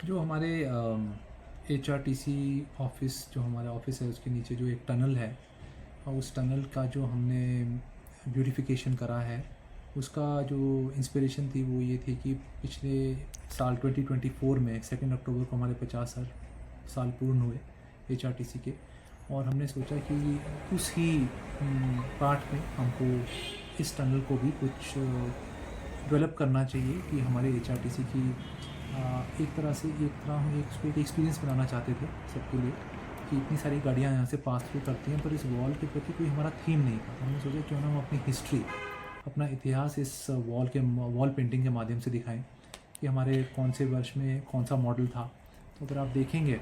जो हमारे HRTC office, जो हमारा ऑफिस है उसके नीचे जो एक टनल है, और उस टनल का जो हमने ब्यूटिफिकेशन करा है, उसका जो इंस्पिरेशन थी वो ये थी कि पिछले साल 2024 में 2 अक्टूबर को हमारे 50 साल पूर्ण हुए HRTC के। और हमने सोचा कि उस ही पार्ट में हमको इस टनल को भी कुछ डेवलप करना चाहिए कि हमारे HRTC की एक तरह से हम एक एक्सपीरियंस बनाना चाहते थे सबके लिए, कि इतनी सारी गाड़ियाँ यहाँ से पास थ्रू करती हैं पर इस वॉल के प्रति कोई हमारा थीम नहीं था। तो हमने सोचा क्यों ना हम अपनी हिस्ट्री, अपना इतिहास इस वॉल पेंटिंग के माध्यम से दिखाएं कि हमारे कौन से वर्ष में कौन सा मॉडल था। तो अगर आप देखेंगे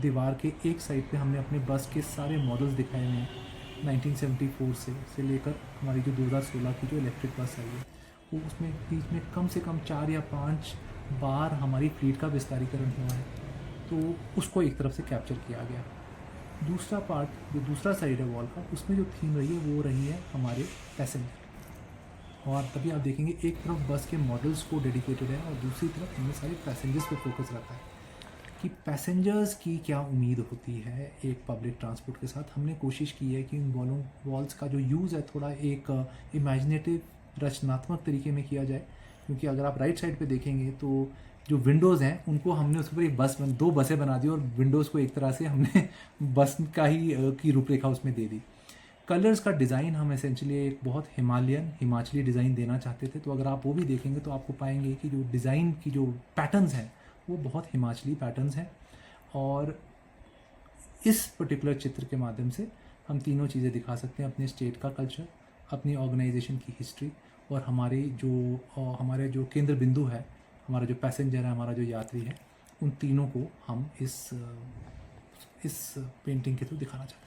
दीवार के एक साइड पे हमने अपने बस के सारे मॉडल्स दिखाए हुए हैं 1974 से लेकर हमारी जो 2016 की जो इलेक्ट्रिक बस आई है, वो उसमें बीच में कम से कम 4 या 5 बार हमारी फ्लीट का विस्तारीकरण हुआ है। तो उसको एक तरफ से कैप्चर किया गया। दूसरा पार्ट, जो दूसरा साइड है वॉल का, उसमें जो थीम रही है वो रही है हमारे पैसेंजर। और तभी आप देखेंगे एक तरफ बस के मॉडल्स को डेडिकेटेड है और दूसरी तरफ हमने सारे पैसेंजर्स पे फोकस रखा है कि पैसेंजर्स की क्या उम्मीद होती है एक पब्लिक ट्रांसपोर्ट के साथ। हमने कोशिश की है कि उन वॉल्स का जो यूज़ है थोड़ा एक इमेजिनेटिव, रचनात्मक तरीके में किया जाए। क्योंकि अगर आप राइट साइड पे देखेंगे तो जो विंडोज़ हैं उनको हमने उस पर एक दो बसें बना दी और विंडोज़ को एक तरह से हमने बस का ही की रूपरेखा उसमें दे दी। कलर्स का डिज़ाइन हम एसेंशली एक बहुत हिमाचली डिज़ाइन देना चाहते थे। तो अगर आप वो भी देखेंगे तो आपको पाएंगे कि जो डिज़ाइन की जो पैटर्न्स हैं वो बहुत हिमाचली पैटर्न्स हैं। और इस पर्टिकुलर चित्र के माध्यम से हम तीनों चीज़ें दिखा सकते हैं, अपने स्टेट का कल्चर, अपनी ऑर्गेनाइजेशन की हिस्ट्री, और हमारे जो केंद्र बिंदु है, हमारा जो पैसेंजर है, हमारा जो यात्री है, उन तीनों को हम इस पेंटिंग के थ्रू दिखाना चाहते हैं।